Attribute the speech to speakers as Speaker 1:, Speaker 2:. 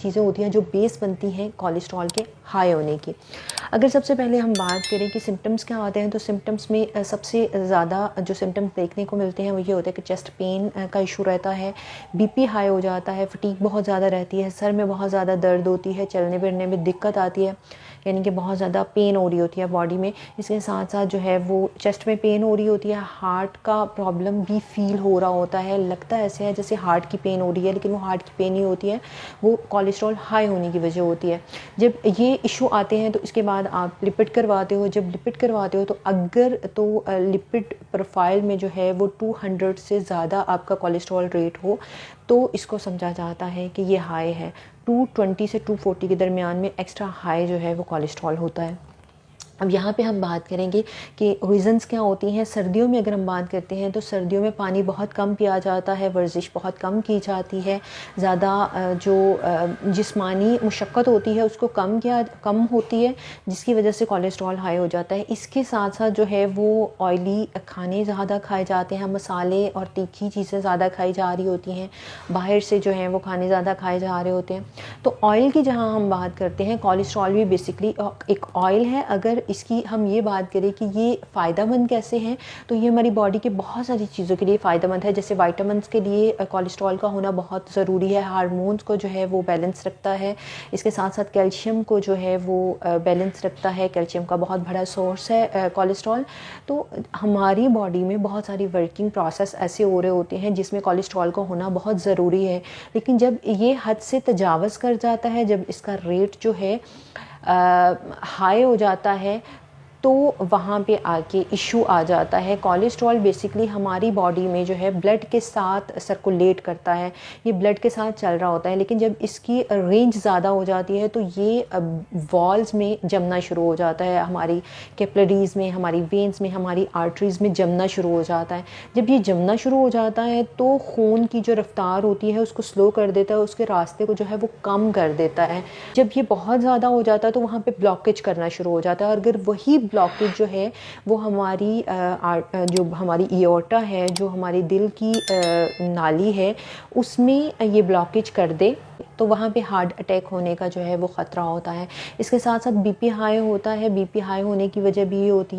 Speaker 1: चीज़ें होती हैं जो बेस बनती हैं कोलेस्ट्रॉल के हाई होने की। अगर सबसे पहले हम बात करें कि सिम्टम्स क्या आते हैं, तो सिम्टम्स में सबसे ज़्यादा जो सिम्टम्स देखने को मिलते हैं वो ये होता है कि चेस्ट पेन का इशू रहता है, बीपी हाई हो जाता है, फटीग बहुत ज़्यादा रहती है, सर में बहुत ज़्यादा दर्द होती है, चलने फिरने में दिक्कत आती है, यानी कि बहुत ज़्यादा पेन हो रही होती है बॉडी में। इसके साथ साथ जो है वो चेस्ट में पेन हो रही होती है, हार्ट का प्रॉब्लम भी फील हो रहा होता है, लगता है ऐसे है जैसे हार्ट की पेन हो रही है, लेकिन वो हार्ट की पेन ही होती है, वो कोलेस्ट्रॉल हाई होने की वजह होती है। जब ये इशू आते हैं तो इसके बाद आप लिपिड करवाते हो। जब लिपिड करवाते हो तो अगर तो लिपिड प्रोफाइल में जो है वो 200 से ज़्यादा आपका कोलेस्ट्रॉल रेट हो तो इसको समझा जाता है कि ये हाई है। 220 से 240 के दरमियान में एक्स्ट्रा हाई जो है वो कोलेस्ट्रॉल होता है। अब यहाँ पे हम बात करेंगे कि रीज़न्स क्या होती हैं। सर्दियों में अगर हम बात करते हैं तो सर्दियों में पानी बहुत कम पिया जाता है, वर्जिश बहुत कम की जाती है, ज़्यादा जो जिस्मानी मुशक्क़त होती है उसको कम होती है, जिसकी वजह से कोलेस्ट्रॉल हाई हो जाता है। इसके साथ साथ जो है वो ऑयली खाने ज़्यादा खाए जाते हैं, मसाले और तीखी चीज़ें ज़्यादा खाई जा रही होती हैं, बाहर से जो है वो खाने ज़्यादा खाए जा रहे होते हैं। तो ऑयल की जहाँ हम बात करते हैं, कोलेस्ट्रॉल भी बेसिकली एक ऑयल है। अगर इसकी हम ये बात करें कि ये फ़ायदेमंद कैसे हैं, तो ये हमारी बॉडी के बहुत सारी चीज़ों के लिए फ़ायदेमंद है। जैसे विटामिन्स के लिए कोलेस्ट्रॉल का होना बहुत ज़रूरी है, हार्मोन्स को जो है वो बैलेंस रखता है। इसके साथ साथ कैल्शियम को जो है वो बैलेंस रखता है, कैल्शियम का बहुत बड़ा सोर्स है कोलेस्ट्रॉल। तो हमारी बॉडी में बहुत सारी वर्किंग प्रोसेस ऐसे हो रहे होते हैं जिसमें कोलेस्ट्रॉल का होना बहुत ज़रूरी है, लेकिन जब ये हद से तजावज़ कर जाता है, जब इसका रेट जो है हाई हो जाता है, तो वहाँ पे आके इशू आ जाता है। कोलेस्ट्रॉल बेसिकली हमारी बॉडी में जो है ब्लड के साथ सर्कुलेट करता है, ये ब्लड के साथ चल रहा होता है, लेकिन जब इसकी रेंज ज़्यादा हो जाती है तो ये वॉल्स में जमना शुरू हो जाता है, हमारी कैपिलरीज़ में, हमारी वेन्स में, हमारी आर्टरीज़ में जमना शुरू हो जाता है। जब ये जमना शुरू हो जाता है तो खून की जो रफ्तार होती है उसको स्लो कर देता है, उसके रास्ते को जो है वो कम कर देता है। जब ये बहुत ज़्यादा हो जाता है तो वहाँ पे ब्लॉकेज करना शुरू हो जाता है, और अगर वही ब्लॉकेज जो है वो हमारी जो हमारी एओर्टा है, जो हमारी दिल की नाली है, उसमें ये ब्लॉकेज कर दे तो वहाँ पे हार्ट अटैक होने का जो है वो ख़तरा होता है। इसके साथ साथ बीपी हाई होता है। बीपी हाई होने की वजह भी ये होती है